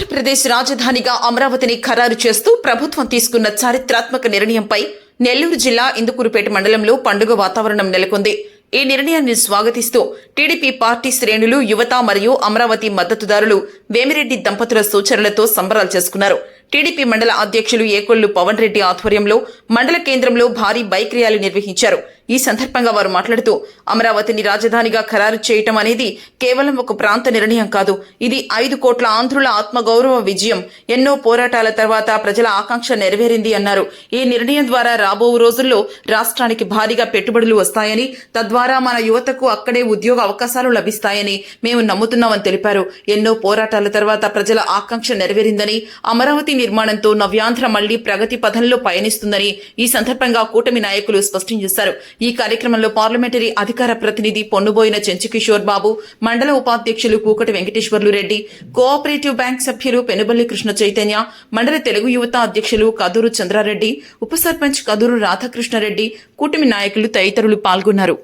ఆంధ్రప్రదేశ్ రాజధానిగా అమరావతిని ఖరారు చేస్తూ ప్రభుత్వం తీసుకున్న చారిత్రాత్మక నిర్ణయంపై నెల్లూరు జిల్లా ఇందుకూరుపేట మండలంలో పండుగ వాతావరణం నెలకొంది. ఈ నిర్ణయాన్ని స్వాగతిస్తూ టీడీపీ పార్టీ శ్రేణులు, యువత మరియు అమరావతి మద్దతుదారులు వేమిరెడ్డి దంపతుల సూచనలతో సంబరాలు చేసుకున్నారు. టీడీపీ మండల అధ్యక్షులు ఏకొల్లు పవన్ రెడ్డి ఆధ్వర్యంలో మండల కేంద్రంలో భారీ బైక్ ర్యాలీ నిర్వహించారు. ఈ సందర్భంగా వారు మాట్లాడుతూ అమరావతిని రాజధానిగా ఖరారు చేయటం అనేది కేవలం ఒక ప్రాంత నిర్ణయం కాదు, ఇది 5 కోట్ల ఆంధ్రుల ఆత్మగౌరవ విజయం. ఎన్నో పోరాటాల తర్వాత ప్రజల ఆకాంక్ష నెరవేరింది అన్నారు. ఈ నిర్ణయం ద్వారా రాబో రోజుల్లో రాష్ట్రానికి భారీగా పెట్టుబడులు వస్తాయని, తద్వారా మన యువతకు అక్కడే ఉద్యోగ అవకాశాలు లభిస్తాయని మేము నమ్ముతున్నామని తెలిపారు. ఎన్నో పోరాటాల తర్వాత ప్రజల ఆకాంక్ష నెరవేరిందని, అమరావతి నిర్మాణంతో నవ్యాంధ్ర మళ్లీ ప్రగతి పథంలో పయనిస్తుందని ఈ సందర్భంగా కూటమి నాయకులు స్పష్టం చేశారు. ఈ కార్యక్రమంలో పార్లమెంటరీ అధికార ప్రతినిధి పొన్నుబోయిన చెంచుకిషోర్ బాబు, మండల ఉపాధ్యక్షులు కూకటి వెంకటేశ్వర్లు రెడ్డి, కోఆపరేటివ్ బ్యాంక్ సభ్యులు పెనుబల్లి కృష్ణ చైతన్య, మండల తెలుగు యువత అధ్యక్షులు కదూరు చంద్రారెడ్డి, ఉప సర్పంచ్ కదూరు రాధాకృష్ణారెడ్డి, కూటమి నాయకులు తదితరులు పాల్గొన్నారు.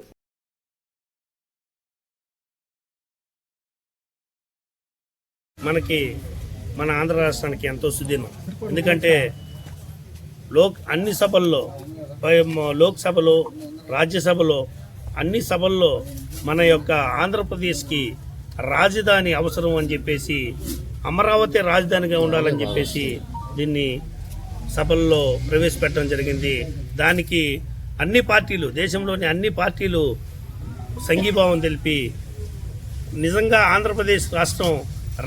మన ఆంధ్ర రాష్ట్రానికి ఎంతో సుదీనం. ఎందుకంటే అన్ని సభల్లో, లోక్సభలో, రాజ్యసభలో, అన్ని సభల్లో మన యొక్క ఆంధ్రప్రదేశ్కి రాజధాని అవసరం అని చెప్పేసి, అమరావతి రాజధానిగా ఉండాలని చెప్పేసి దీన్ని సభల్లో ప్రవేశపెట్టడం జరిగింది. దానికి అన్ని పార్టీలు, దేశంలోని అన్ని పార్టీలు సంఘీభావం తెలిపి, నిజంగా ఆంధ్రప్రదేశ్ రాష్ట్రం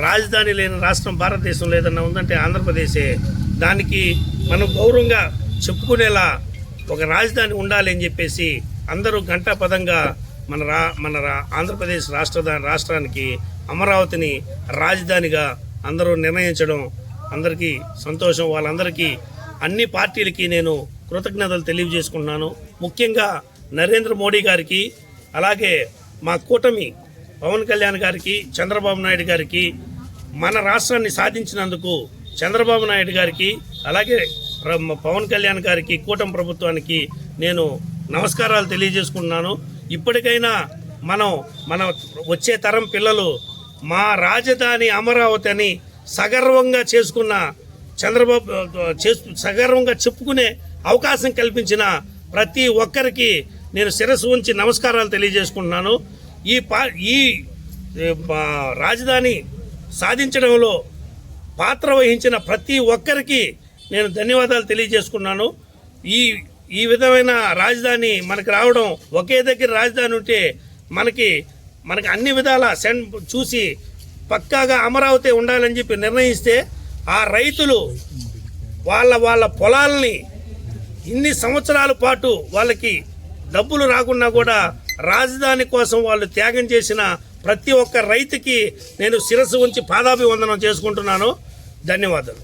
రాజధాని లేని రాష్ట్రం భారతదేశం లేదన్నా ఉందంటే ఆంధ్రప్రదేశే. దానికి మనం గౌరవంగా చెప్పుకునేలా ఒక రాజధాని ఉండాలి అని చెప్పేసి అందరూ ఘంటాపథంగా మన ఆంధ్రప్రదేశ్ రాష్ట్రానికి అమరావతిని రాజధానిగా అందరూ నిర్ణయించడం అందరికీ సంతోషం. వాళ్ళందరికీ, అన్ని పార్టీలకి నేను కృతజ్ఞతలు తెలియజేసుకుంటున్నాను. ముఖ్యంగా నరేంద్ర మోడీ గారికి, అలాగే మా కూటమి పవన్ కళ్యాణ్ గారికి, చంద్రబాబు నాయుడు గారికి, మన రాష్ట్రాన్ని సాధించినందుకు చంద్రబాబు నాయుడు గారికి, అలాగే పవన్ కళ్యాణ్ గారికి, కూటమి ప్రభుత్వానికి నేను నమస్కారాలు తెలియజేసుకుంటున్నాను. ఇప్పటికైనా మన వచ్చే తరం పిల్లలు మా రాజధాని అమరావతి అని సగర్వంగా చేసుకున్న సగర్వంగా చెప్పుకునే అవకాశం కల్పించిన ప్రతి ఒక్కరికి నేను శిరస్సు ఉంచి నమస్కారాలు తెలియజేసుకుంటున్నాను. ఈ రాజధాని సాధించడంలో పాత్ర వహించిన ప్రతి ఒక్కరికి నేను ధన్యవాదాలు తెలియజేసుకున్నాను. ఈ విధమైన రాజధాని మనకు రావడం, ఒకే దగ్గర రాజధాని ఉంటే మనకి అన్ని విధాల చూసి పక్కాగా అమరావతి ఉండాలని చెప్పి నిర్ణయిస్తే, ఆ రైతులు వాళ్ళ పొలాలని ఇన్ని సంవత్సరాల పాటు వాళ్ళకి డబ్బులు రాకున్నా కూడా రాజధాని కోసం వాళ్ళు త్యాగం చేసిన ప్రతి ఒక్క రైతుకి నేను శిరస్సు ఉంచి పాదాభివందనం చేసుకుంటున్నాను. ధన్యవాదాలు.